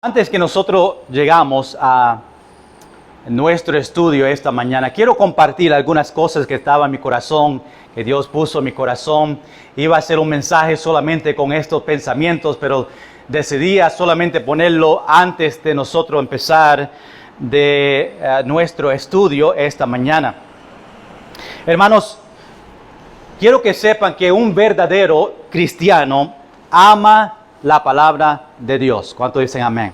Antes que nosotros llegamos a nuestro estudio esta mañana, quiero compartir algunas cosas que estaban en mi corazón, que Dios puso en mi corazón. Iba a hacer un mensaje solamente con estos pensamientos, pero decidí solamente ponerlo antes de nosotros empezar nuestro estudio esta mañana. Hermanos, quiero que sepan que un verdadero cristiano ama la palabra de Dios. ¿Cuántos dicen amén?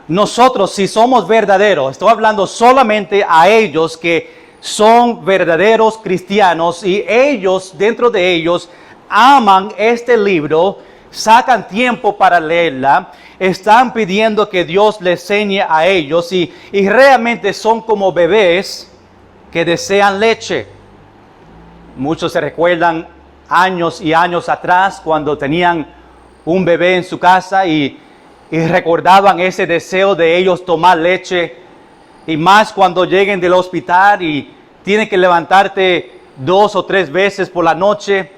Nosotros, si somos verdaderos, estoy hablando solamente a ellos que son verdaderos cristianos y ellos, dentro de ellos, aman este libro, sacan tiempo para leerla, están pidiendo que Dios les enseñe a ellos y realmente son como bebés que desean leche. Muchos se recuerdan años y años atrás cuando tenían un bebé en su casa y recordaban ese deseo de ellos tomar leche, y más cuando lleguen del hospital y tienen que levantarte 2 o 3 veces por la noche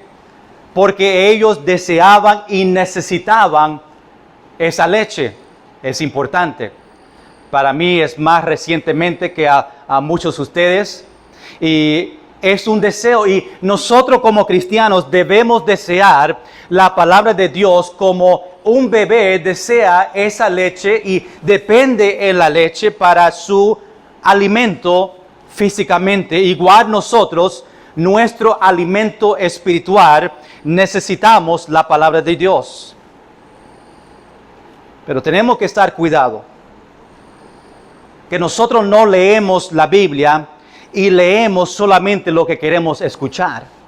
porque ellos deseaban y necesitaban esa leche. Es importante. Para mí es más recientemente que a muchos de ustedes, y es un deseo, y nosotros como cristianos debemos desear la palabra de Dios como un bebé desea esa leche y depende en la leche para su alimento físicamente. Igual nosotros, nuestro alimento espiritual, necesitamos la palabra de Dios. Pero tenemos que estar cuidado, que nosotros no leemos la Biblia y leemos solamente lo que queremos escuchar.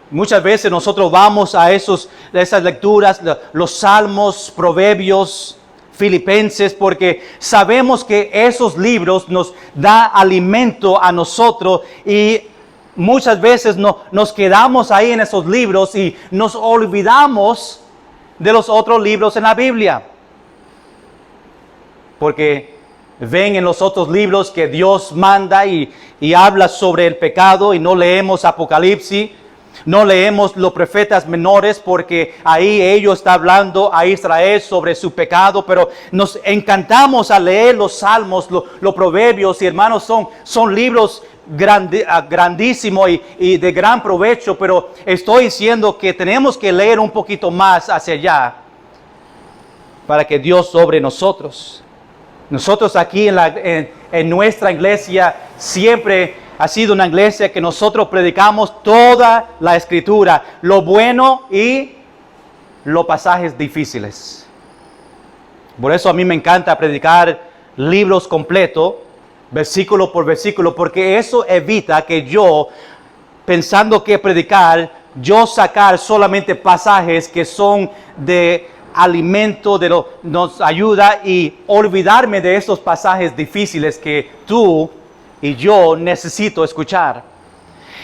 Muchas veces nosotros vamos a esas lecturas, los Salmos, Proverbios, Filipenses, porque sabemos que esos libros nos dan alimento a nosotros, y muchas veces nos quedamos ahí en esos libros y nos olvidamos de los otros libros en la Biblia. Porque ven en los otros libros que Dios manda y habla sobre el pecado, y no leemos Apocalipsis. No leemos los profetas menores porque ahí ellos están hablando a Israel sobre su pecado, pero nos encantamos a leer los salmos, los proverbios, y hermanos, son libros grandísimos y de gran provecho, pero estoy diciendo que tenemos que leer un poquito más hacia allá para que Dios sobre nosotros. Nosotros aquí en nuestra iglesia siempre ha sido una iglesia que nosotros predicamos toda la Escritura, lo bueno y los pasajes difíciles. Por eso a mí me encanta predicar libros completos, versículo por versículo, porque eso evita que yo, pensando que predicar, yo sacar solamente pasajes que son de alimento, nos ayuda, y olvidarme de esos pasajes difíciles que tú y yo necesito escuchar.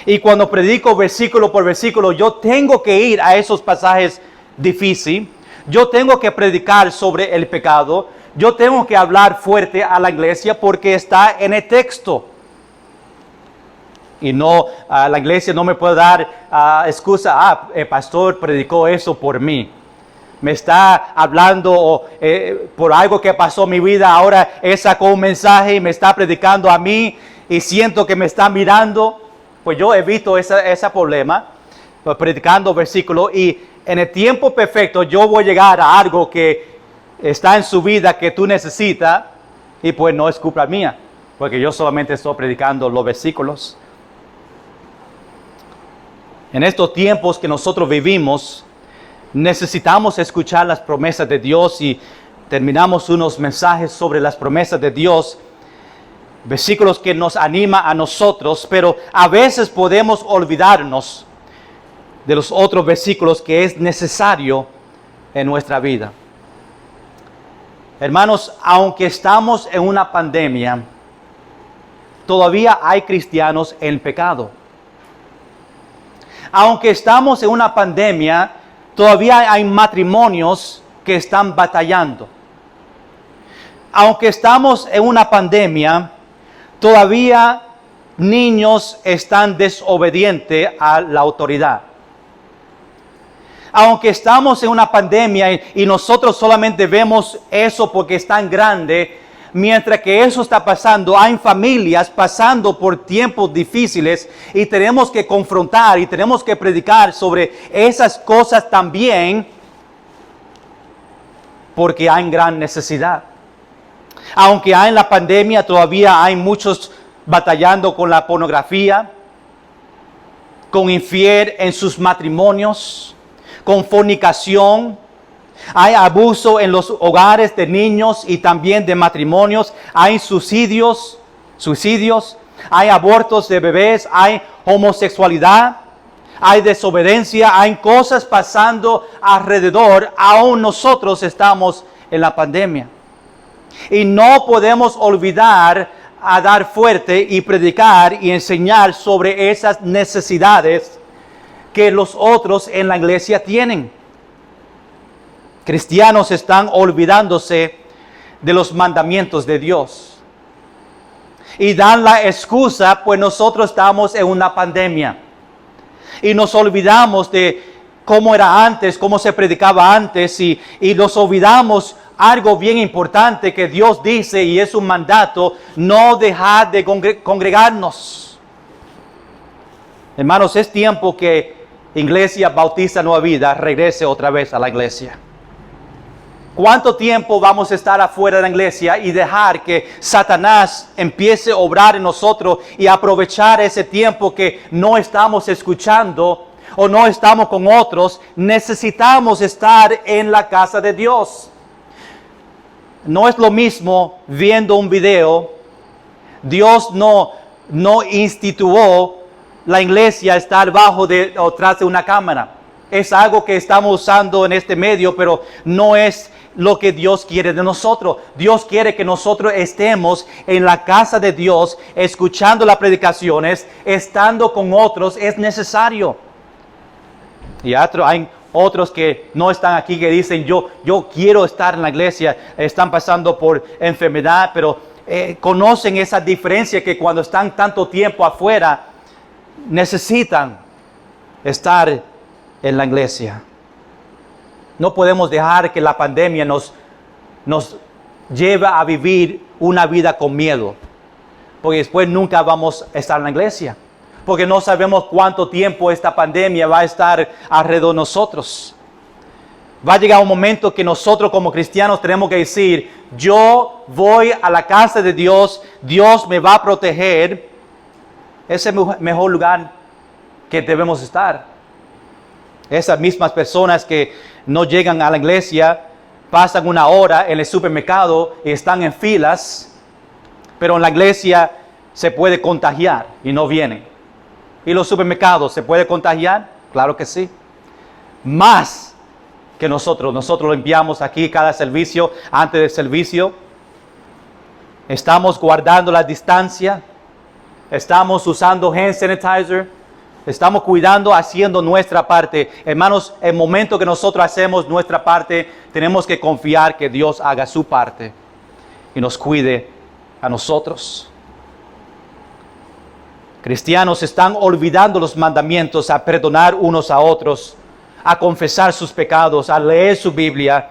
Y cuando predico versículo por versículo, yo tengo que ir a esos pasajes difíciles. Yo tengo que predicar sobre el pecado. Yo tengo que hablar fuerte a la iglesia porque está en el texto. Y no, la iglesia no me puede dar excusa. El pastor predicó eso por mí. Me está hablando por algo que pasó en mi vida. Ahora él sacó un mensaje y me está predicando a mí y siento que me está mirando. Pues yo evito ese problema, predicando versículos, y en el tiempo perfecto yo voy a llegar a algo que está en su vida que tú necesitas, y pues no es culpa mía, porque yo solamente estoy predicando los versículos. En estos tiempos que nosotros vivimos, necesitamos escuchar las promesas de Dios, y terminamos unos mensajes sobre las promesas de Dios, versículos que nos anima a nosotros, pero a veces podemos olvidarnos de los otros versículos que es necesario en nuestra vida. Hermanos, aunque estamos en una pandemia, todavía hay cristianos en pecado. Aunque estamos en una pandemia, todavía hay matrimonios que están batallando. Aunque estamos en una pandemia, todavía niños están desobedientes a la autoridad. Aunque estamos en una pandemia y nosotros solamente vemos eso porque es tan grande, mientras que eso está pasando, hay familias pasando por tiempos difíciles y tenemos que confrontar y tenemos que predicar sobre esas cosas también porque hay gran necesidad. Aunque hay en la pandemia, todavía hay muchos batallando con la pornografía, con infiel en sus matrimonios, con fornicación. Hay abuso en los hogares de niños y también de matrimonios. Hay suicidios, hay abortos de bebés, hay homosexualidad, hay desobediencia, hay cosas pasando alrededor. Aún nosotros estamos en la pandemia. Y no podemos olvidar a dar fuerte y predicar y enseñar sobre esas necesidades que los otros en la iglesia tienen. Cristianos están olvidándose de los mandamientos de Dios y dan la excusa, pues nosotros estamos en una pandemia y nos olvidamos de cómo era antes, cómo se predicaba antes y nos olvidamos algo bien importante que Dios dice y es un mandato: no dejar de congregarnos. Hermanos, es tiempo que Iglesia Bautista Nueva Vida regrese otra vez a la iglesia. ¿Cuánto tiempo vamos a estar afuera de la iglesia y dejar que Satanás empiece a obrar en nosotros y aprovechar ese tiempo que no estamos escuchando o no estamos con otros? Necesitamos estar en la casa de Dios. No es lo mismo viendo un video. Dios no instituyó la iglesia a estar o tras de una cámara. Es algo que estamos usando en este medio, pero no es lo que Dios quiere de nosotros. Dios quiere que nosotros estemos en la casa de Dios, escuchando las predicaciones, estando con otros. Es necesario. Y hay otros que no están aquí, que dicen yo quiero estar en la iglesia, están pasando por enfermedad, pero conocen esa diferencia, que cuando están tanto tiempo afuera necesitan estar en la iglesia. No podemos dejar que la pandemia nos lleve a vivir una vida con miedo, porque después nunca vamos a estar en la iglesia, porque no sabemos cuánto tiempo esta pandemia va a estar alrededor de nosotros. Va a llegar un momento que nosotros como cristianos tenemos que decir: yo voy a la casa de Dios, Dios me va a proteger. Ese es el mejor lugar que debemos estar. Esas mismas personas que no llegan a la iglesia, pasan una hora en el supermercado y están en filas, pero en la iglesia se puede contagiar y no vienen. ¿Y los supermercados se puede contagiar? Claro que sí. Más que nosotros limpiamos aquí cada servicio, antes del servicio. Estamos guardando la distancia. Estamos usando hand sanitizer. Estamos cuidando, haciendo nuestra parte. Hermanos, el momento que nosotros hacemos nuestra parte, tenemos que confiar que Dios haga su parte y nos cuide a nosotros. Cristianos están olvidando los mandamientos, a perdonar unos a otros, a confesar sus pecados, a leer su Biblia,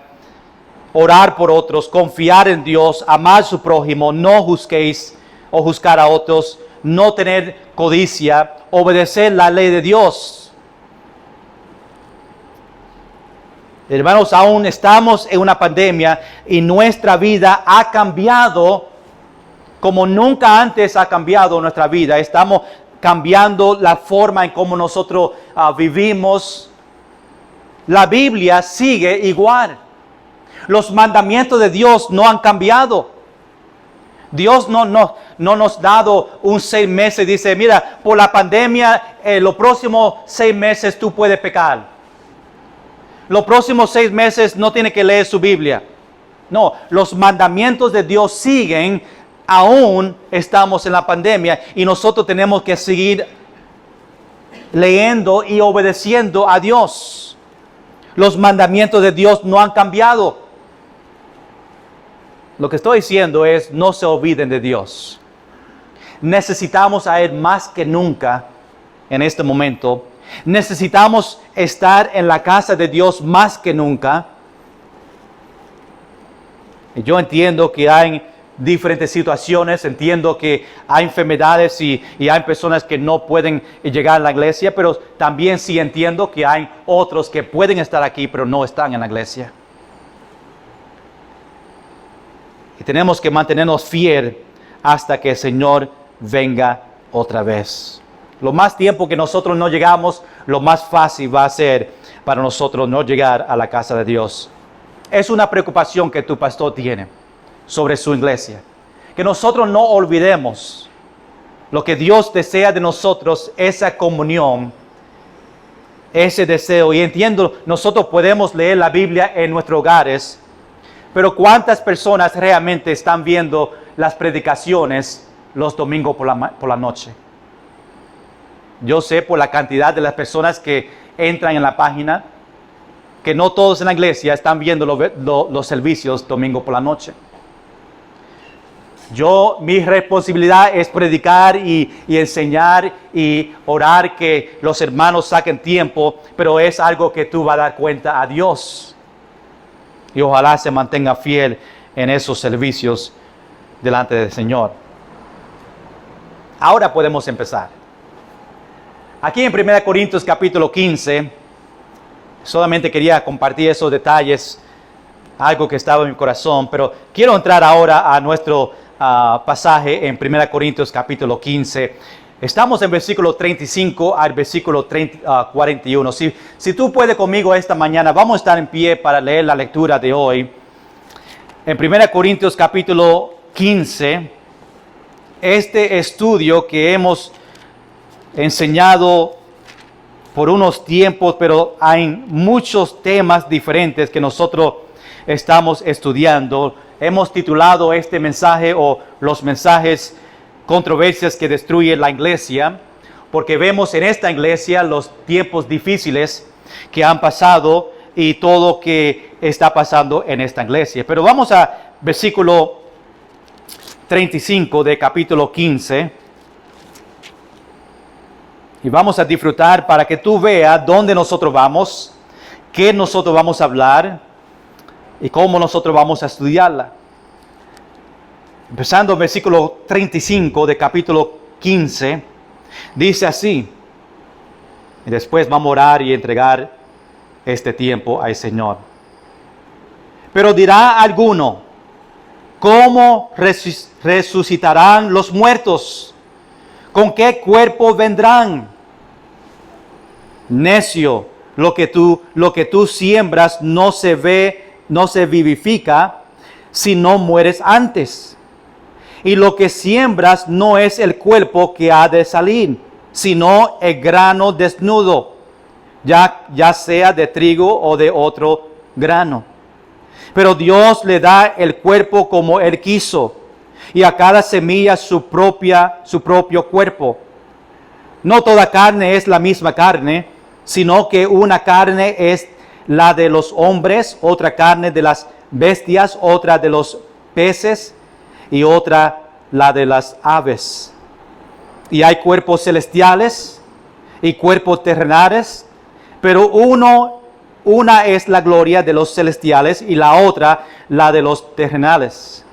orar por otros, confiar en Dios, amar a su prójimo, no juzguéis o juzgar a otros, no tener codicia, obedecer la ley de Dios. Hermanos, aún estamos en una pandemia y nuestra vida ha cambiado como nunca antes ha cambiado nuestra vida. Estamos cambiando la forma en cómo nosotros vivimos. La Biblia sigue igual. Los mandamientos de Dios no han cambiado. Dios no nos ha dado un 6 meses. Dice, mira, por la pandemia, los próximos 6 meses tú puedes pecar. Los próximos 6 meses no tienes que leer su Biblia. No, los mandamientos de Dios siguen. Aún estamos en la pandemia y nosotros tenemos que seguir leyendo y obedeciendo a Dios. Los mandamientos de Dios no han cambiado. Lo que estoy diciendo es: no se olviden de Dios. Necesitamos a Él más que nunca en este momento. Necesitamos estar en la casa de Dios más que nunca. Y yo entiendo que hay diferentes situaciones, entiendo que hay enfermedades y hay personas que no pueden llegar a la iglesia, pero también sí entiendo que hay otros que pueden estar aquí, pero no están en la iglesia. Y tenemos que mantenernos fieles hasta que el Señor venga otra vez. Lo más tiempo que nosotros no llegamos, lo más fácil va a ser para nosotros no llegar a la casa de Dios. Es una preocupación que tu pastor tiene sobre su iglesia. Que nosotros no olvidemos lo que Dios desea de nosotros, esa comunión, ese deseo. Y entiendo, nosotros podemos leer la Biblia en nuestros hogares, pero ¿cuántas personas realmente están viendo las predicaciones los domingos por la noche? Yo sé por la cantidad de las personas que entran en la página, que no todos en la iglesia están viendo los servicios domingo por la noche. Mi responsabilidad es predicar y enseñar y orar que los hermanos saquen tiempo, pero es algo que tú vas a dar cuenta a Dios. Y ojalá se mantenga fiel en esos servicios delante del Señor. Ahora podemos empezar. Aquí en 1 Corintios capítulo 15, solamente quería compartir esos detalles, algo que estaba en mi corazón, pero quiero entrar ahora a nuestro pasaje en 1 Corintios capítulo 15. Estamos en versículo 35 al versículo 41. Si tú puedes conmigo esta mañana, vamos a estar en pie para leer la lectura de hoy. En 1 Corintios capítulo 15, este estudio que hemos enseñado por unos tiempos, pero hay muchos temas diferentes que nosotros estamos estudiando. Hemos titulado este mensaje o los mensajes controversias que destruyen la iglesia, porque vemos en esta iglesia los tiempos difíciles que han pasado y todo que está pasando en esta iglesia. Pero vamos a versículo 35 de capítulo 15. Y vamos a disfrutar para que tú veas dónde nosotros vamos, qué nosotros vamos a hablar y cómo nosotros vamos a estudiarla. Empezando el versículo 35 de capítulo 15, dice así. Y después vamos a orar y entregar este tiempo al Señor. Pero dirá alguno, ¿cómo resucitarán los muertos? ¿Con qué cuerpo vendrán? Necio, lo que tú siembras no se vivifica si no mueres antes. Y lo que siembras no es el cuerpo que ha de salir, sino el grano desnudo, ya sea de trigo o de otro grano. Pero Dios le da el cuerpo como Él quiso, y a cada semilla su propio cuerpo. No toda carne es la misma carne, sino que una carne es la de los hombres, otra carne de las bestias, otra de los peces y otra la de las aves. Y hay cuerpos celestiales y cuerpos terrenales, pero una es la gloria de los celestiales y la otra la de los terrenales.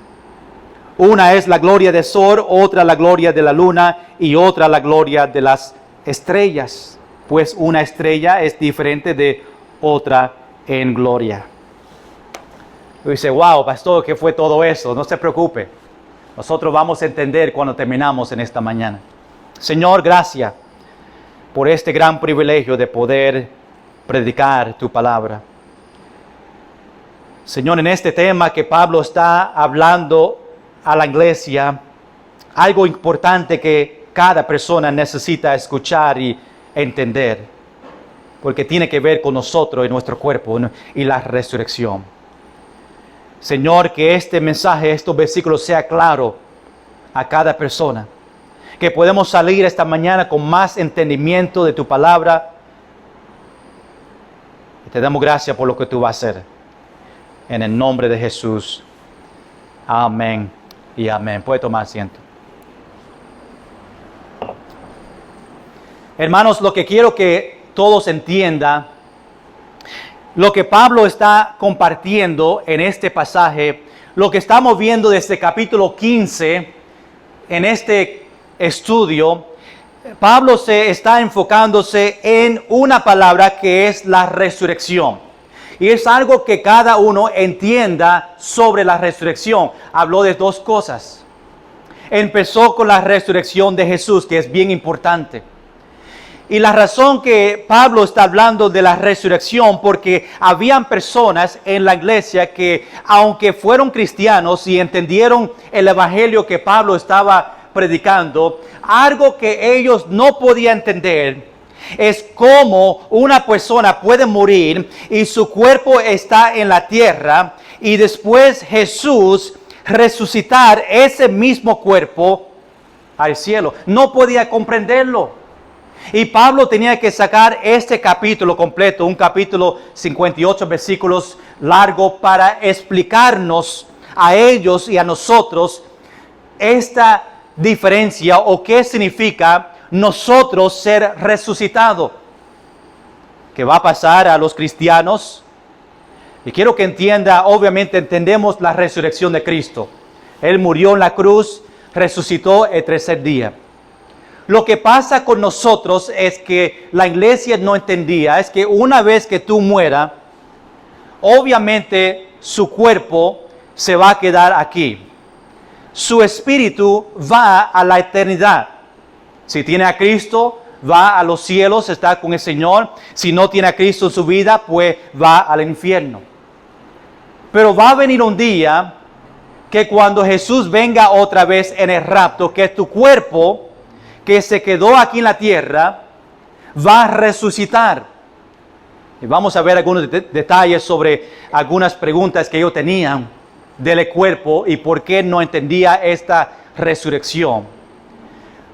Una es la gloria del sol, otra la gloria de la luna y otra la gloria de las estrellas. Pues una estrella es diferente de otra en gloria. Y dice, wow, pastor, ¿qué fue todo eso? No se preocupe. Nosotros vamos a entender cuando terminamos en esta mañana. Señor, gracias por este gran privilegio de poder predicar tu palabra. Señor, en este tema que Pablo está hablando a la iglesia, algo importante que cada persona necesita escuchar y entender, porque tiene que ver con nosotros y nuestro cuerpo y la resurrección. Señor, que este mensaje, estos versículos sea claro a cada persona, que podemos salir esta mañana con más entendimiento de tu palabra. Y te damos gracias por lo que tú vas a hacer. En el nombre de Jesús. Amén y amén. Puede tomar asiento. Hermanos, lo que quiero que todos entiendan lo que Pablo está compartiendo en este pasaje, lo que estamos viendo desde capítulo 15 en este estudio. Pablo se está enfocándose en una palabra que es la resurrección. Y es algo que cada uno entienda sobre la resurrección. Habló de dos cosas. Empezó con la resurrección de Jesús, que es bien importante. Y la razón que Pablo está hablando de la resurrección, porque habían personas en la iglesia que, aunque fueron cristianos y entendieron el evangelio que Pablo estaba predicando, algo que ellos no podían entender es cómo una persona puede morir y su cuerpo está en la tierra y después Jesús resucitar ese mismo cuerpo al cielo. No podía comprenderlo. Y Pablo tenía que sacar este capítulo completo, un capítulo 58 versículos largo, para explicarnos a ellos y a nosotros esta diferencia o qué significa nosotros ser resucitados. ¿Qué va a pasar a los cristianos? Y quiero que entienda, obviamente entendemos la resurrección de Cristo. Él murió en la cruz, resucitó el tercer día. Lo que pasa con nosotros es que la iglesia no entendía, es que una vez que tú mueras, obviamente su cuerpo se va a quedar aquí. Su espíritu va a la eternidad. Si tiene a Cristo, va a los cielos, está con el Señor. Si no tiene a Cristo en su vida, pues va al infierno. Pero va a venir un día que cuando Jesús venga otra vez en el rapto, que tu cuerpo que se quedó aquí en la tierra va a resucitar. Y vamos a ver algunos detalles sobre algunas preguntas que ellos tenían del cuerpo y por qué no entendía esta resurrección.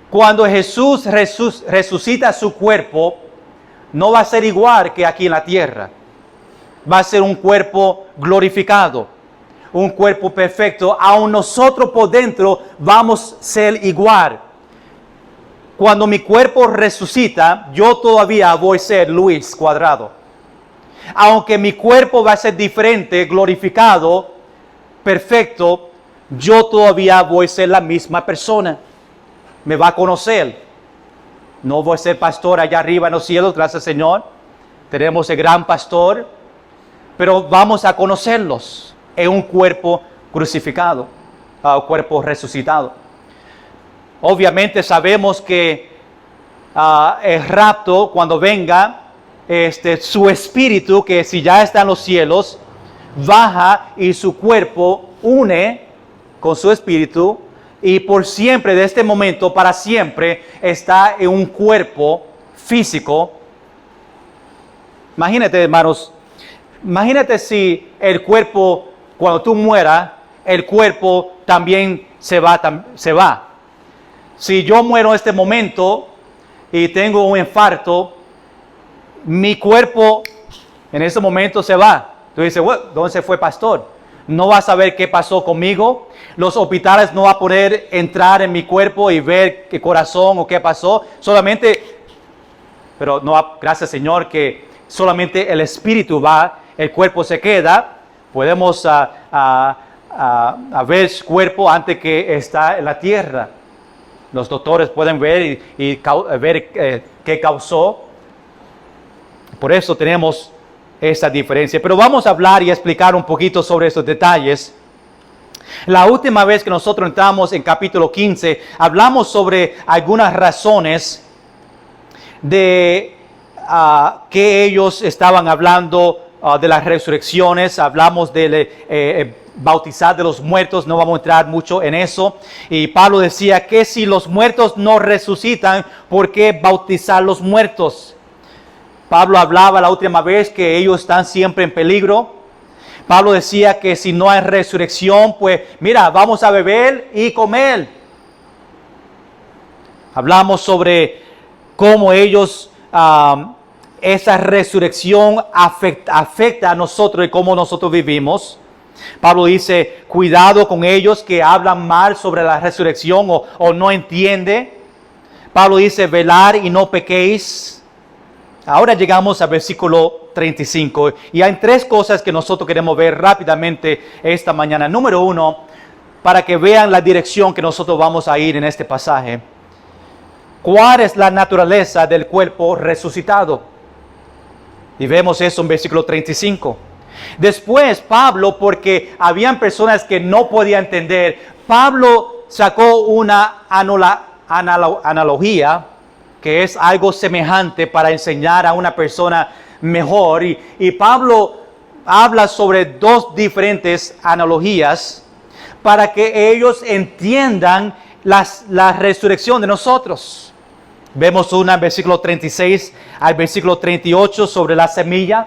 Cuando Jesús resucita su cuerpo, no va a ser igual que aquí en la tierra. Va a ser un cuerpo glorificado, un cuerpo perfecto. Aun nosotros por dentro vamos a ser igual. Cuando mi cuerpo resucita, yo todavía voy a ser Luis Cuadrado. Aunque mi cuerpo va a ser diferente, glorificado, perfecto, yo todavía voy a ser la misma persona. Me va a conocer. No voy a ser pastor allá arriba en los cielos, gracias al Señor. Tenemos el gran pastor, pero vamos a conocerlos en un cuerpo crucificado, un cuerpo resucitado. Obviamente sabemos que el rapto, cuando venga, su espíritu, que si ya está en los cielos, baja y su cuerpo une con su espíritu y por siempre, de este momento para siempre, está en un cuerpo físico. Imagínate, hermanos, imagínate si el cuerpo, cuando tú mueras, el cuerpo también se va. Si yo muero en este momento y tengo un infarto, mi cuerpo en ese momento se va. Tú dices, bueno, ¿dónde se fue pastor? No va a saber qué pasó conmigo. Los hospitales no van a poder entrar en mi cuerpo y ver qué corazón o qué pasó. Solamente, pero no, gracias Señor que solamente el espíritu va, el cuerpo se queda. Podemos ver su cuerpo antes que está en la tierra. Los doctores pueden ver y ver qué causó. Por eso tenemos esa diferencia. Pero vamos a hablar y explicar un poquito sobre estos detalles. La última vez que nosotros entramos en capítulo 15, hablamos sobre algunas razones de que ellos estaban hablando de las resurrecciones. Hablamos de bautizar de los muertos, no vamos a entrar mucho en eso. Y Pablo decía que si los muertos no resucitan, ¿por qué bautizar los muertos? Pablo hablaba la última vez que ellos están siempre en peligro. Pablo decía que si no hay resurrección, pues mira, vamos a beber y comer. Hablamos sobre cómo ellos, esa resurrección afecta a nosotros y cómo nosotros vivimos. Pablo dice, cuidado con ellos que hablan mal sobre la resurrección o no entiende. Pablo dice, velar y no pequéis. Ahora llegamos al versículo 35 y hay tres cosas que nosotros queremos ver rápidamente esta mañana. Número uno, para que vean la dirección que nosotros vamos a ir en este pasaje. ¿Cuál es la naturaleza del cuerpo resucitado? Y vemos eso en versículo 35. Después Pablo, porque habían personas que no podían entender, Pablo sacó una analogía que es algo semejante para enseñar a una persona mejor. Y Pablo habla sobre dos diferentes analogías para que ellos entiendan la resurrección de nosotros. Vemos una en versículo 36 al versículo 38 sobre la semilla.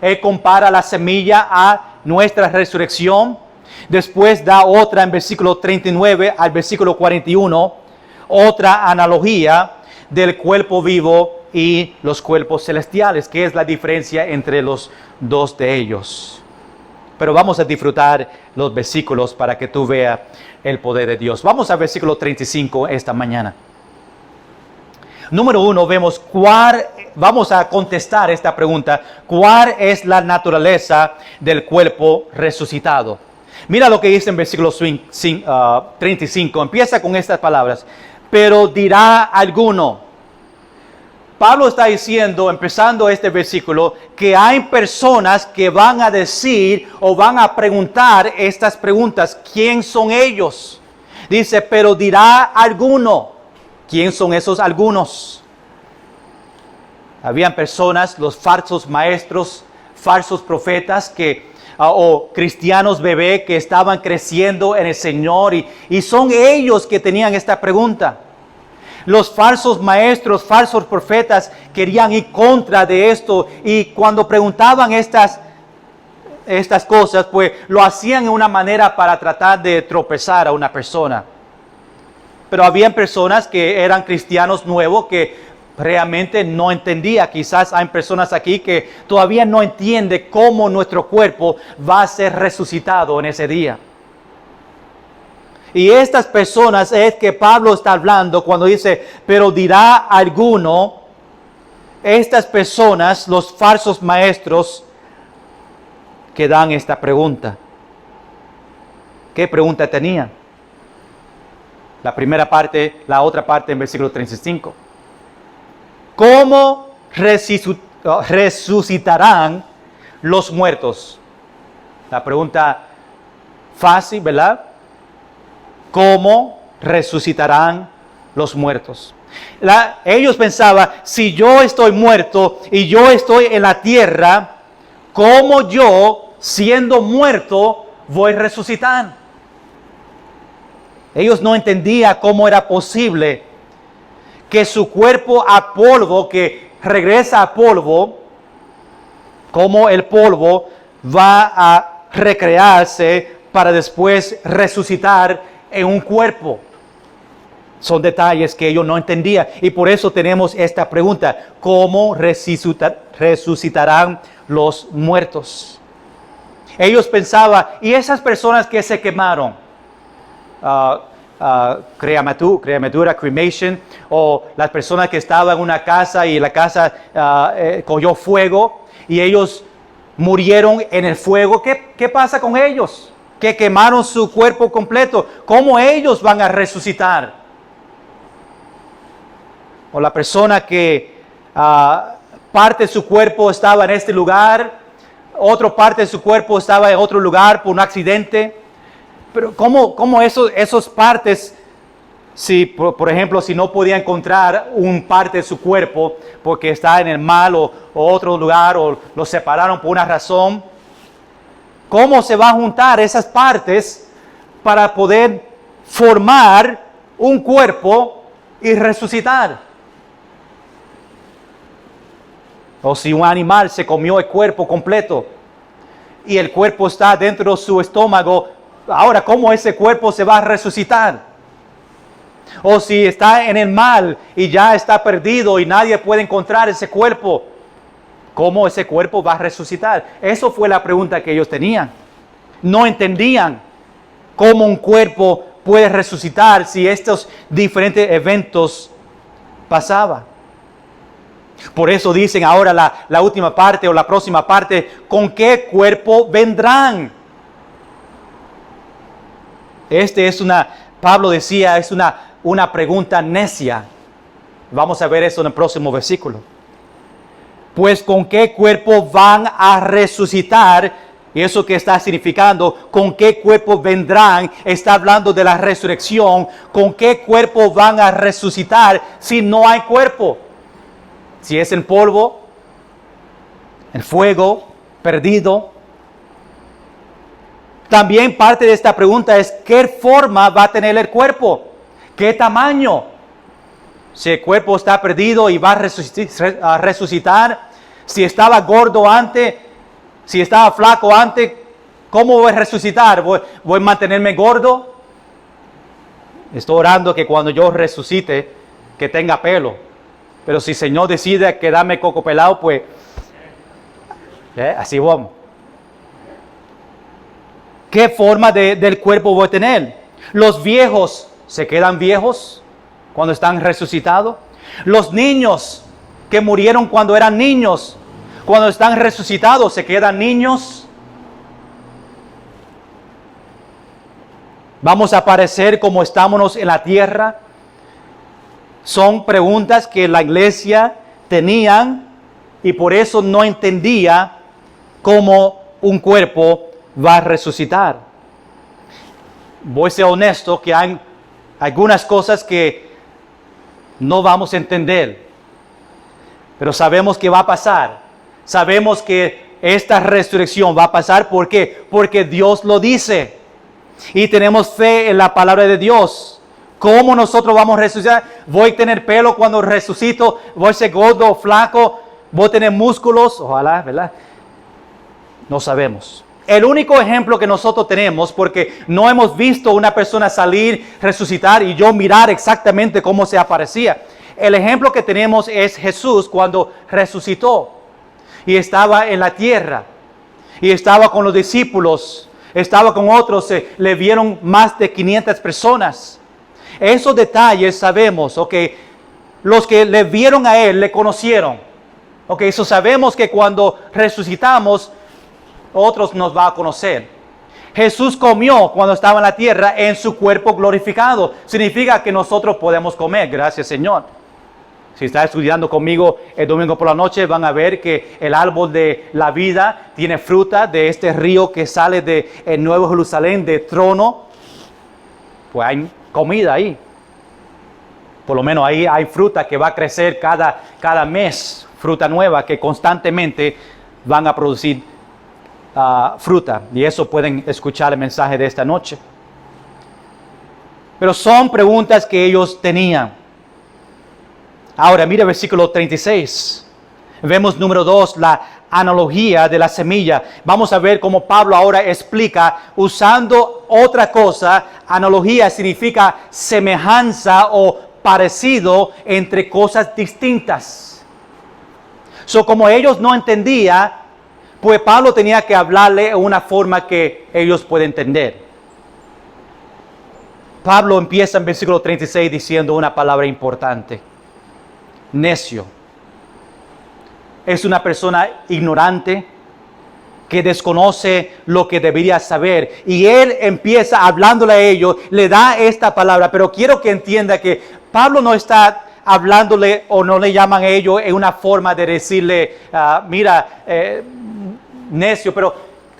Él compara la semilla a nuestra resurrección. Después da otra en versículo 39 al versículo 41, otra analogía del cuerpo vivo y los cuerpos celestiales, que es la diferencia entre los dos de ellos. Pero vamos a disfrutar los versículos para que tú veas el poder de Dios. Vamos al versículo 35 esta mañana. Número uno, vamos a contestar esta pregunta: ¿cuál es la naturaleza del cuerpo resucitado? Mira lo que dice en versículo 35. Empieza con estas palabras: pero dirá alguno. Pablo está diciendo, empezando este versículo, que hay personas que van a decir o van a preguntar estas preguntas. ¿Quién son ellos? Dice, pero dirá alguno. ¿Quién son esos algunos? Habían personas, los falsos maestros, falsos profetas o cristianos bebé que estaban creciendo en el Señor y son ellos que tenían esta pregunta. Los falsos maestros, falsos profetas querían ir contra de esto y cuando preguntaban estas cosas, pues lo hacían en una manera para tratar de tropezar a una persona. Pero habían personas que eran cristianos nuevos que realmente no entendían. Quizás hay personas aquí que todavía no entienden cómo nuestro cuerpo va a ser resucitado en ese día. Y estas personas es que Pablo está hablando cuando dice, pero dirá alguno. Estas personas, los falsos maestros, que dan esta pregunta. ¿Qué pregunta tenían? La primera parte, la otra parte en versículo 35. ¿Cómo resucitarán los muertos? La pregunta fácil, ¿verdad? ¿Cómo resucitarán los muertos? Ellos pensaban, si yo estoy muerto y yo estoy en la tierra, ¿cómo yo, siendo muerto, voy a resucitar? Ellos no entendían cómo era posible que su cuerpo a polvo, que regresa a polvo, cómo el polvo va a recrearse para después resucitar en un cuerpo. Son detalles que ellos no entendían y por eso tenemos esta pregunta: ¿cómo resucitarán los muertos? Ellos pensaban, ¿y esas personas que se quemaron? Crematura, cremation, o las personas que estaban en una casa y la casa cogió fuego y ellos murieron en el fuego. ¿Qué pasa con ellos? Que quemaron su cuerpo completo. ¿Cómo ellos van a resucitar? O la persona que parte de su cuerpo estaba en este lugar, otra parte de su cuerpo estaba en otro lugar por un accidente. Pero ¿cómo esos partes, si por ejemplo, si no podía encontrar un parte de su cuerpo porque está en el mar o otro lugar o lo separaron por una razón, ¿cómo se va a juntar esas partes para poder formar un cuerpo y resucitar? O si un animal se comió el cuerpo completo y el cuerpo está dentro de su estómago, ahora, ¿cómo ese cuerpo se va a resucitar? O si está en el mar y ya está perdido y nadie puede encontrar ese cuerpo, ¿cómo ese cuerpo va a resucitar? Eso fue la pregunta que ellos tenían. No entendían cómo un cuerpo puede resucitar si estos diferentes eventos pasaban. Por eso dicen ahora la última parte o la próxima parte, ¿con qué cuerpo vendrán? Pablo decía, es una pregunta necia. Vamos a ver eso en el próximo versículo. Pues ¿con qué cuerpo van a resucitar? Y eso que está significando, ¿con qué cuerpo vendrán? Está hablando de la resurrección. ¿Con qué cuerpo van a resucitar si no hay cuerpo? Si es en polvo, en fuego, perdido. También parte de esta pregunta es, ¿qué forma va a tener el cuerpo? ¿Qué tamaño? Si el cuerpo está perdido y va a resucitar, si estaba gordo antes, si estaba flaco antes, ¿cómo voy a resucitar? ¿Voy a mantenerme gordo? Estoy orando que cuando yo resucite, que tenga pelo. Pero si el Señor decide quedarme coco pelado, pues así vamos. ¿Qué forma del cuerpo voy a tener? Los viejos se quedan viejos cuando están resucitados. Los niños que murieron cuando eran niños, cuando están resucitados, se quedan niños. Vamos a aparecer como estamos en la tierra. Son preguntas que la iglesia tenían y por eso no entendía cómo un cuerpo va a resucitar. Voy a ser honesto que hay algunas cosas que no vamos a entender, pero sabemos que va a pasar. Sabemos que esta resurrección va a pasar. ¿Por qué? Porque Dios lo dice y tenemos fe en la palabra de Dios. ¿Cómo nosotros vamos a resucitar? ¿Voy a tener pelo cuando resucito? ¿Voy a ser gordo o flaco? ¿Voy a tener músculos? Ojalá, ¿verdad? No sabemos. El único ejemplo que nosotros tenemos, porque no hemos visto una persona salir, resucitar y yo mirar exactamente cómo se aparecía. El ejemplo que tenemos es Jesús cuando resucitó y estaba en la tierra y estaba con los discípulos, estaba con otros, le vieron más de 500 personas. Esos detalles sabemos, los que le vieron a él, le conocieron. Eso sabemos que cuando resucitamos, otros nos va a conocer. Jesús comió cuando estaba en la tierra en su cuerpo glorificado. Significa que nosotros podemos comer, gracias Señor. Si está estudiando conmigo el domingo por la noche, van a ver que el árbol de la vida tiene fruta de este río que sale de el Nuevo Jerusalén, de trono. Pues hay comida ahí. Por lo menos ahí hay fruta que va a crecer cada mes, fruta nueva que constantemente van a producir fruta. Y eso pueden escuchar el mensaje de esta noche. Pero son preguntas que ellos tenían. Ahora, mira el versículo 36. Vemos número 2, la analogía de la semilla. Vamos a ver cómo Pablo ahora explica usando otra cosa. Analogía significa semejanza o parecido entre cosas distintas. Como ellos no entendían, pues Pablo tenía que hablarle de una forma que ellos pueden entender. Pablo empieza en versículo 36 diciendo una palabra importante. Necio. Es una persona ignorante que desconoce lo que debería saber. Y él empieza hablándole a ellos, le da esta palabra. Pero quiero que entienda que Pablo no está hablándole o no le llaman a ellos en una forma de decirle, necio. Pero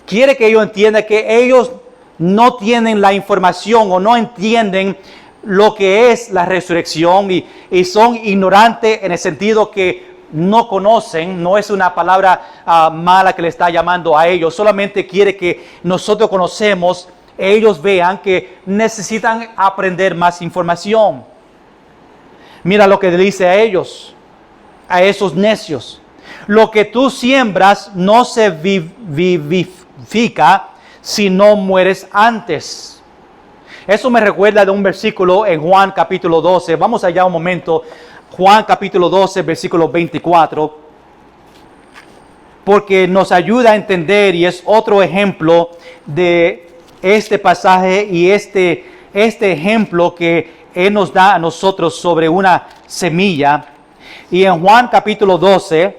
quiere que ellos entiendan que ellos no tienen la información o no entienden lo que es la resurrección y son ignorantes en el sentido que no conocen. No es una palabra mala que le está llamando a ellos, solamente quiere que nosotros conocemos, ellos vean que necesitan aprender más información. Mira lo que dice a ellos, a esos necios. Lo que tú siembras no se vivifica si no mueres antes. Eso me recuerda de un versículo en Juan capítulo 12. Vamos allá un momento. Juan capítulo 12, versículo 24. Porque nos ayuda a entender y es otro ejemplo de este pasaje y este ejemplo que Él nos da a nosotros sobre una semilla. Y en Juan capítulo 12,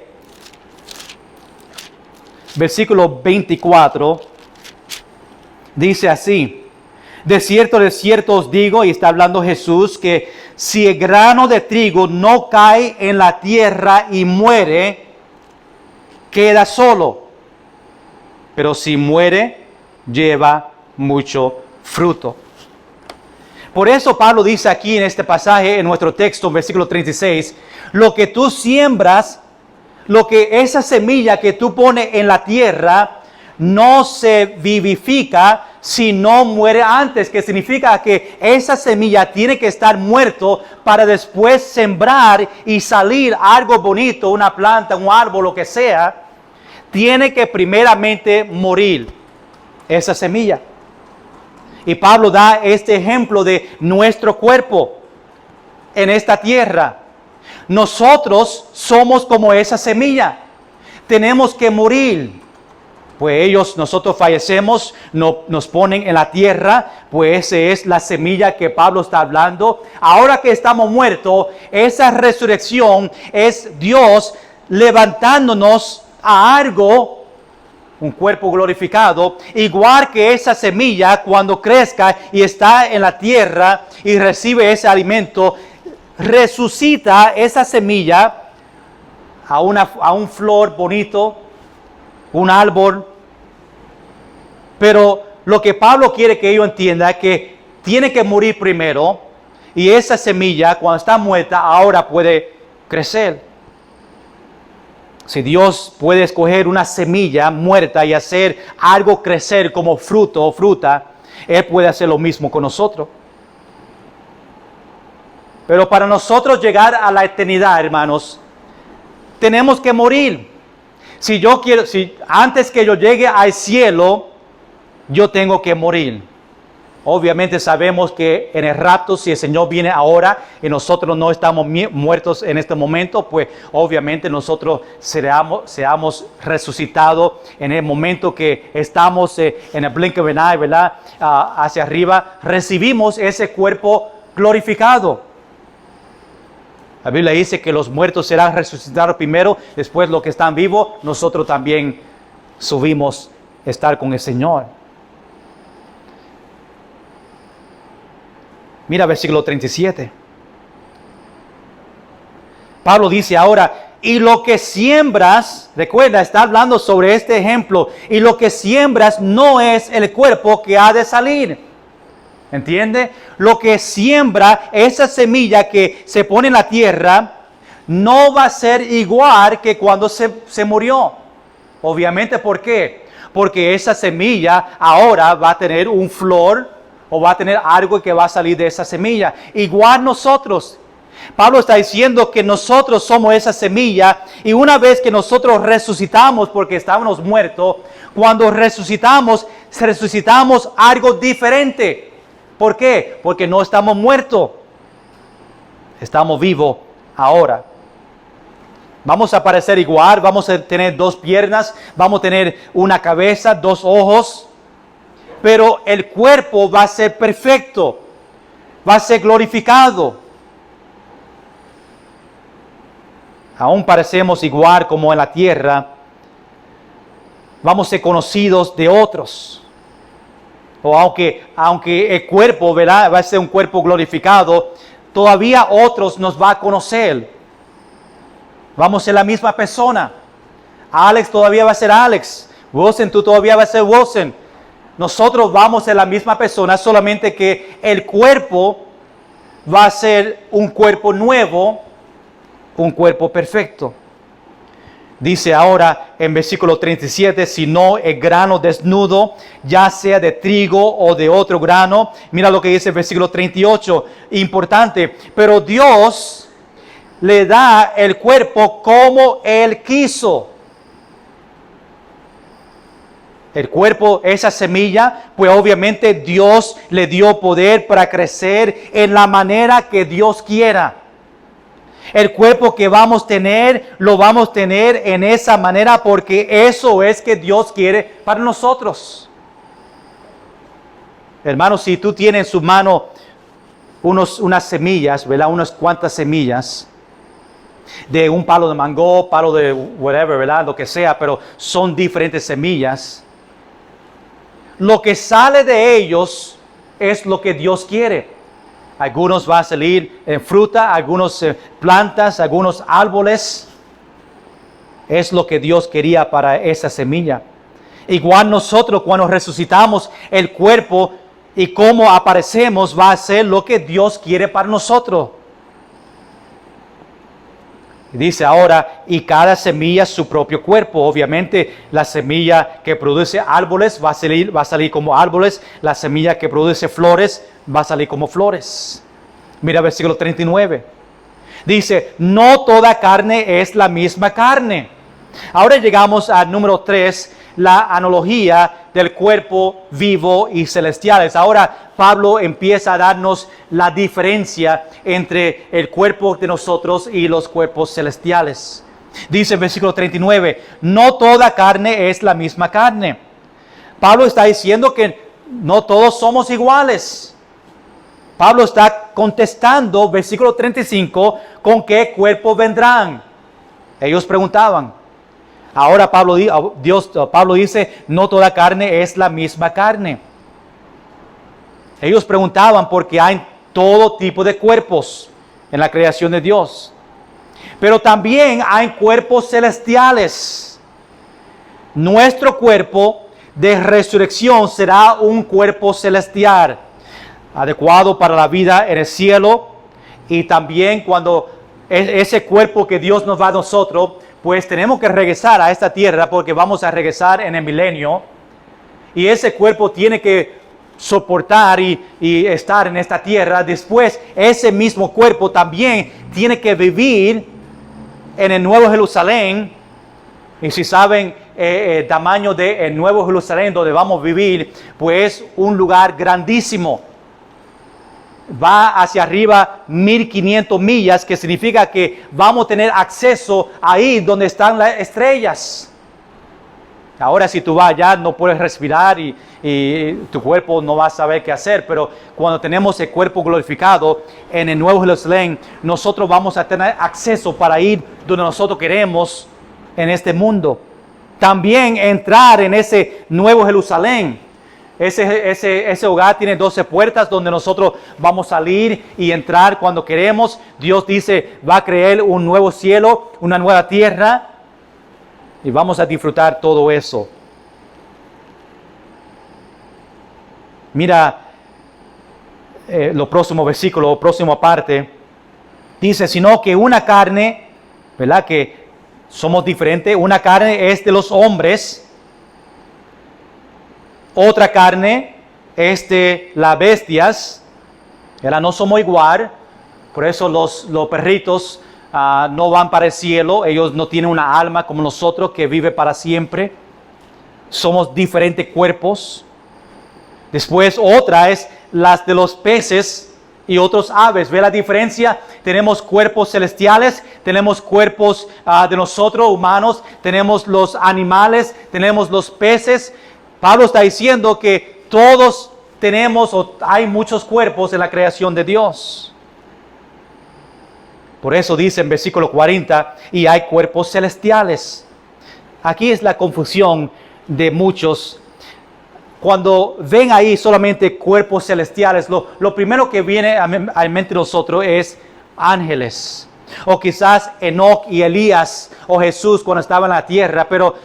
versículo 24, dice así: de cierto os digo, y está hablando Jesús, que si el grano de trigo no cae en la tierra y muere, queda solo. Pero si muere, lleva mucho fruto. Por eso Pablo dice aquí en este pasaje, en nuestro texto, en versículo 36, lo que tú siembras, lo que esa semilla que tú pones en la tierra, no se vivifica si no muere antes, que significa que esa semilla tiene que estar muerto para después sembrar y salir algo bonito, una planta, un árbol, lo que sea. Tiene que primeramente morir esa semilla. Y Pablo da este ejemplo de nuestro cuerpo en esta tierra. Nosotros somos como esa semilla. Tenemos que morir. Pues nosotros fallecemos, nos ponen en la tierra, pues esa es la semilla que Pablo está hablando. Ahora que estamos muertos, esa resurrección es Dios levantándonos a algo, un cuerpo glorificado, igual que esa semilla cuando crezca y está en la tierra y recibe ese alimento, resucita esa semilla a un flor bonito, un árbol. Pero lo que Pablo quiere que ellos entiendan es que tiene que morir primero, y esa semilla cuando está muerta ahora puede crecer. Si Dios puede escoger una semilla muerta y hacer algo crecer como fruto o fruta, Él puede hacer lo mismo con nosotros. Pero para nosotros llegar a la eternidad, hermanos, tenemos que morir. Si antes que yo llegue al cielo, yo tengo que morir. Obviamente sabemos que en el rapto, si el Señor viene ahora y nosotros no estamos muertos en este momento, pues obviamente nosotros seamos resucitados en el momento que estamos en el blink of an eye, ¿verdad? Hacia arriba, recibimos ese cuerpo glorificado. La Biblia dice que los muertos serán resucitados primero, después los que están vivos, nosotros también subimos a estar con el Señor. Mira versículo 37. Pablo dice ahora, y lo que siembras, recuerda, está hablando sobre este ejemplo, y lo que siembras no es el cuerpo que ha de salir. ¿Entiende? Lo que siembra, esa semilla que se pone en la tierra, no va a ser igual que cuando se murió. Obviamente, ¿por qué? Porque esa semilla ahora va a tener un flor, o va a tener algo que va a salir de esa semilla. Igual nosotros. Pablo está diciendo que nosotros somos esa semilla, y una vez que nosotros resucitamos porque estábamos muertos, cuando resucitamos algo diferente. ¿Por qué? Porque no estamos muertos. Estamos vivos ahora. Vamos a parecer igual, vamos a tener 2 piernas, vamos a tener una cabeza, 2 ojos. Pero el cuerpo va a ser perfecto, va a ser glorificado. Aún parecemos igual como en la tierra, vamos a ser conocidos de otros. O aunque el cuerpo, ¿verdad?, va a ser un cuerpo glorificado, todavía otros nos va a conocer. Vamos a ser la misma persona. Alex todavía va a ser Alex. Wilson, tú todavía vas a ser Wilson. Nosotros vamos a ser la misma persona, solamente que el cuerpo va a ser un cuerpo nuevo, un cuerpo perfecto. Dice ahora en versículo 37, si no el grano desnudo, ya sea de trigo o de otro grano. Mira lo que dice el versículo 38, importante. Pero Dios le da el cuerpo como Él quiso. El cuerpo, esa semilla, pues obviamente Dios le dio poder para crecer en la manera que Dios quiera. El cuerpo que vamos a tener, lo vamos a tener en esa manera porque eso es que Dios quiere para nosotros. Hermanos, si tú tienes en su mano unas semillas, ¿verdad? Unas cuantas semillas, de un palo de mango, palo de whatever, ¿verdad? Lo que sea, pero son diferentes semillas. Lo que sale de ellos es lo que Dios quiere. Algunos van a salir en fruta, algunos plantas, algunos árboles. Es lo que Dios quería para esa semilla. Igual nosotros cuando resucitamos, el cuerpo y cómo aparecemos va a ser lo que Dios quiere para nosotros. Dice ahora, y cada semilla su propio cuerpo. Obviamente la semilla que produce árboles va a salir como árboles. La semilla que produce flores va a salir como flores. Mira versículo 39. Dice, no toda carne es la misma carne. Ahora llegamos al número 3, la analogía del cuerpo vivo y celestiales. Ahora Pablo empieza a darnos la diferencia entre el cuerpo de nosotros y los cuerpos celestiales. Dice en versículo 39, no toda carne es la misma carne. Pablo está diciendo que no todos somos iguales. Pablo está contestando, versículo 35, ¿con qué cuerpo vendrán? Ellos preguntaban. Ahora Pablo dice, no toda carne es la misma carne. Ellos preguntaban porque hay todo tipo de cuerpos en la creación de Dios. Pero también hay cuerpos celestiales. Nuestro cuerpo de resurrección será un cuerpo celestial, adecuado para la vida en el cielo. Y también cuando ese cuerpo que Dios nos va a nosotros, pues tenemos que regresar a esta tierra porque vamos a regresar en el milenio. Y ese cuerpo tiene que soportar y estar en esta tierra. Después, ese mismo cuerpo también tiene que vivir en el Nuevo Jerusalén. Y si saben el tamaño del Nuevo Jerusalén donde vamos a vivir, pues un lugar grandísimo. Va hacia arriba 1500 millas, que significa que vamos a tener acceso ahí donde están las estrellas. Ahora si tú vas allá no puedes respirar y tu cuerpo no va a saber qué hacer, pero cuando tenemos el cuerpo glorificado en el Nuevo Jerusalén, nosotros vamos a tener acceso para ir donde nosotros queremos en este mundo. También entrar en ese Nuevo Jerusalén. Ese hogar tiene 12 puertas donde nosotros vamos a salir y entrar cuando queremos. Dios dice, va a crear un nuevo cielo, una nueva tierra. Y vamos a disfrutar todo eso. Mira lo próximo versículo, próxima parte. Dice, sino que una carne, ¿verdad? Que somos diferentes. Una carne es de los hombres. Otra carne es de las bestias. No somos igual. Por eso los perritos no van para el cielo. Ellos no tienen una alma como nosotros que vive para siempre. Somos diferentes cuerpos. Después otra es las de los peces y otros aves. ¿Ve la diferencia? Tenemos cuerpos celestiales, tenemos cuerpos de nosotros humanos, tenemos los animales, tenemos los peces. Pablo está diciendo que todos tenemos o hay muchos cuerpos en la creación de Dios. Por eso dice en versículo 40, y hay cuerpos celestiales. Aquí es la confusión de muchos. Cuando ven ahí solamente cuerpos celestiales, lo primero que viene a mente de nosotros es ángeles. O quizás Enoc y Elías o Jesús cuando estaba en la tierra. Pero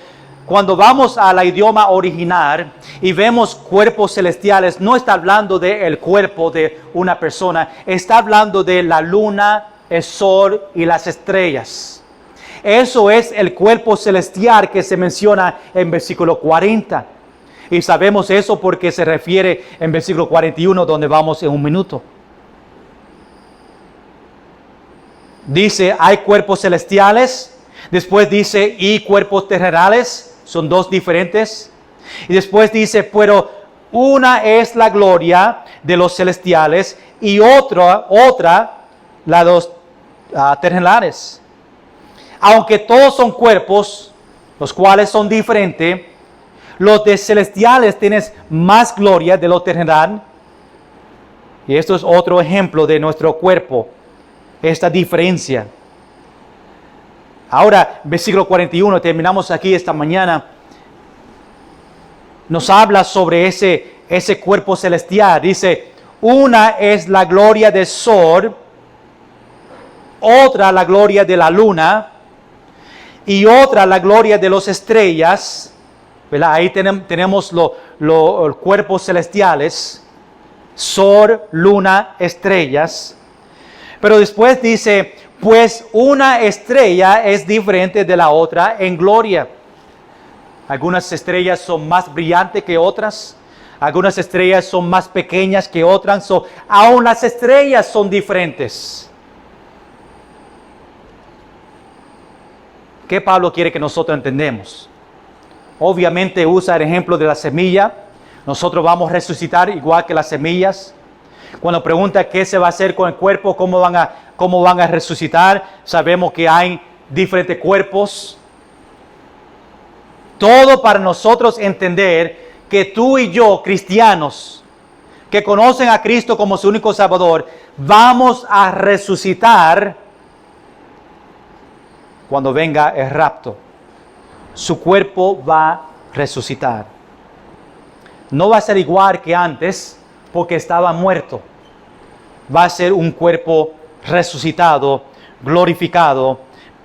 cuando vamos al idioma original y vemos cuerpos celestiales, no está hablando del cuerpo de una persona. Está hablando de la luna, el sol y las estrellas. Eso es el cuerpo celestial que se menciona en versículo 40. Y sabemos eso porque se refiere en versículo 41, donde vamos en un minuto. Dice, hay cuerpos celestiales. Después dice, y cuerpos terrenales. Son dos diferentes. Y después dice, pero una es la gloria de los celestiales y otra la de los terrenales. Aunque todos son cuerpos, los cuales son diferentes, los de celestiales tienen más gloria de lo terrenal. Y esto es otro ejemplo de nuestro cuerpo, esta diferencia. Ahora, versículo 41, terminamos aquí esta mañana. Nos habla sobre ese cuerpo celestial. Dice, una es la gloria del sol, otra la gloria de la luna y otra la gloria de las estrellas. ¿Verdad? Ahí tenemos los cuerpos celestiales, sol, luna, estrellas. Pero después dice, pues una estrella es diferente de la otra en gloria. Algunas estrellas son más brillantes que otras. Algunas estrellas son más pequeñas que otras. Aún las estrellas son diferentes. ¿Qué Pablo quiere que nosotros entendamos? Obviamente usa el ejemplo de la semilla. Nosotros vamos a resucitar igual que las semillas. Cuando pregunta qué se va a hacer con el cuerpo, cómo van a resucitar, sabemos que hay diferentes cuerpos. Todo para nosotros entender que tú y yo, cristianos, que conocen a Cristo como su único Salvador, vamos a resucitar cuando venga el rapto. Su cuerpo va a resucitar. No va a ser igual que antes porque estaba muerto. Va a ser un cuerpo resucitado, glorificado,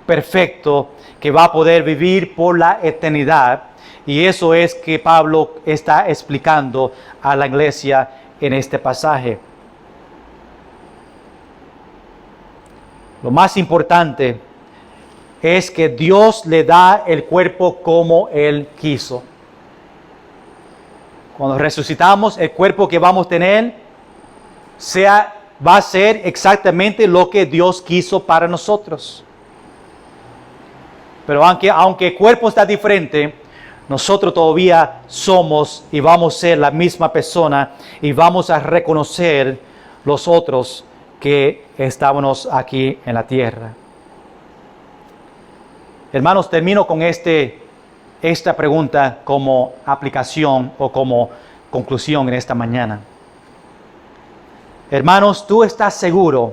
perfecto, que va a poder vivir por la eternidad. Y eso es que Pablo está explicando a la iglesia en este pasaje. Lo más importante es que Dios le da el cuerpo como Él quiso. Cuando resucitamos, el cuerpo que vamos a tener va a ser exactamente lo que Dios quiso para nosotros. Pero aunque el cuerpo está diferente, nosotros todavía somos y vamos a ser la misma persona y vamos a reconocer los otros que estábamos aquí en la tierra. Hermanos, termino con esta pregunta como aplicación o como conclusión en esta mañana. Hermanos, ¿tú estás seguro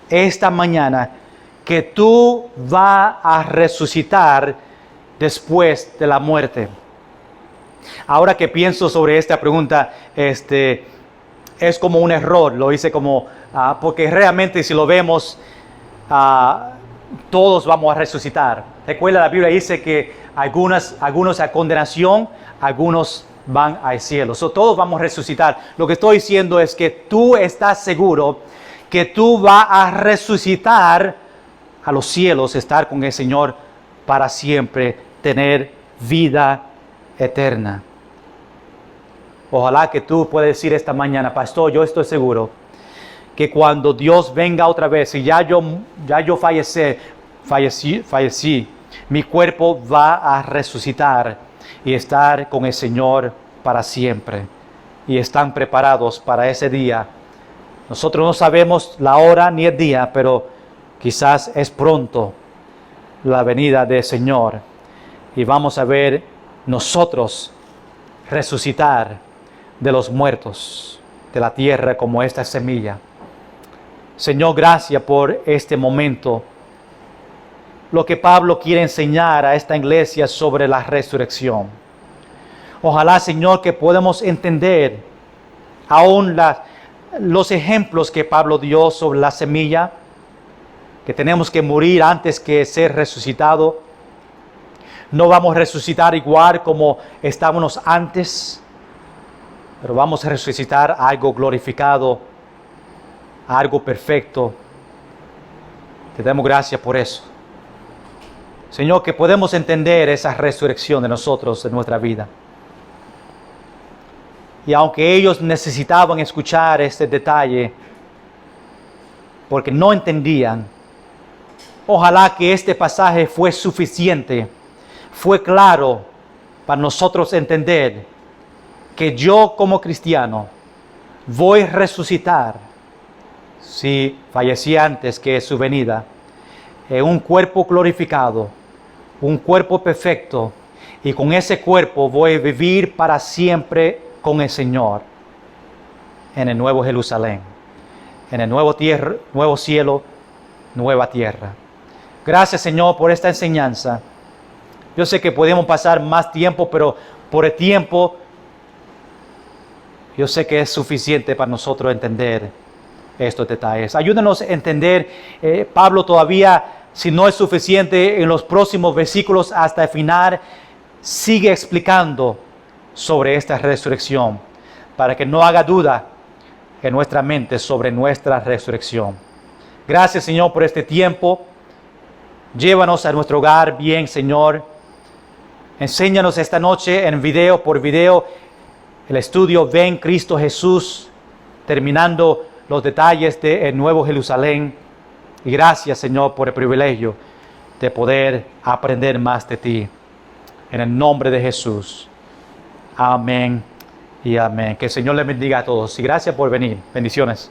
esta mañana que tú vas a resucitar después de la muerte? Ahora que pienso sobre esta pregunta, es como un error, lo hice como, porque realmente si lo vemos, todos vamos a resucitar. Recuerda, la Biblia dice que algunos a condenación, algunos van al cielo. Todos vamos a resucitar. Lo que estoy diciendo es que tú estás seguro que tú vas a resucitar a los cielos, estar con el Señor para siempre, tener vida eterna. Ojalá que tú puedas decir esta mañana, pastor, yo estoy seguro que cuando Dios venga otra vez y ya yo fallecí, mi cuerpo va a resucitar y estar con el Señor para siempre. Y están preparados para ese día. Nosotros no sabemos la hora ni el día, pero quizás es pronto la venida del Señor. Y vamos a ver nosotros resucitar de los muertos de la tierra como esta semilla. Señor, gracias por este momento. Lo que Pablo quiere enseñar a esta iglesia sobre la resurrección. Ojalá, Señor, que podamos entender aún los ejemplos que Pablo dio sobre la semilla, que tenemos que morir antes que ser resucitado. No vamos a resucitar igual como estábamos antes, pero vamos a resucitar algo glorificado, algo perfecto. Te damos gracias por eso. Señor, que podemos entender esa resurrección de nosotros, de nuestra vida. Y aunque ellos necesitaban escuchar este detalle, porque no entendían, ojalá que este pasaje fue suficiente, fue claro para nosotros entender que yo como cristiano voy a resucitar si fallecí antes que su venida, en un cuerpo glorificado, un cuerpo perfecto, y con ese cuerpo voy a vivir para siempre con el Señor en el nuevo Jerusalén, en el nuevo cielo, nueva tierra. Gracias, Señor, por esta enseñanza. Yo sé que podemos pasar más tiempo, pero por el tiempo, yo sé que es suficiente para nosotros entender estos detalles. Ayúdanos a entender, Pablo todavía, si no es suficiente, en los próximos versículos hasta el final, sigue explicando sobre esta resurrección, para que no haga duda en nuestra mente sobre nuestra resurrección. Gracias, Señor, por este tiempo. Llévanos a nuestro hogar bien, Señor. Enséñanos esta noche en video por video el estudio Ven Cristo Jesús, terminando los detalles del Nuevo Jerusalén. Y gracias, Señor, por el privilegio de poder aprender más de ti. En el nombre de Jesús. Amén y amén. Que el Señor les bendiga a todos. Y gracias por venir. Bendiciones.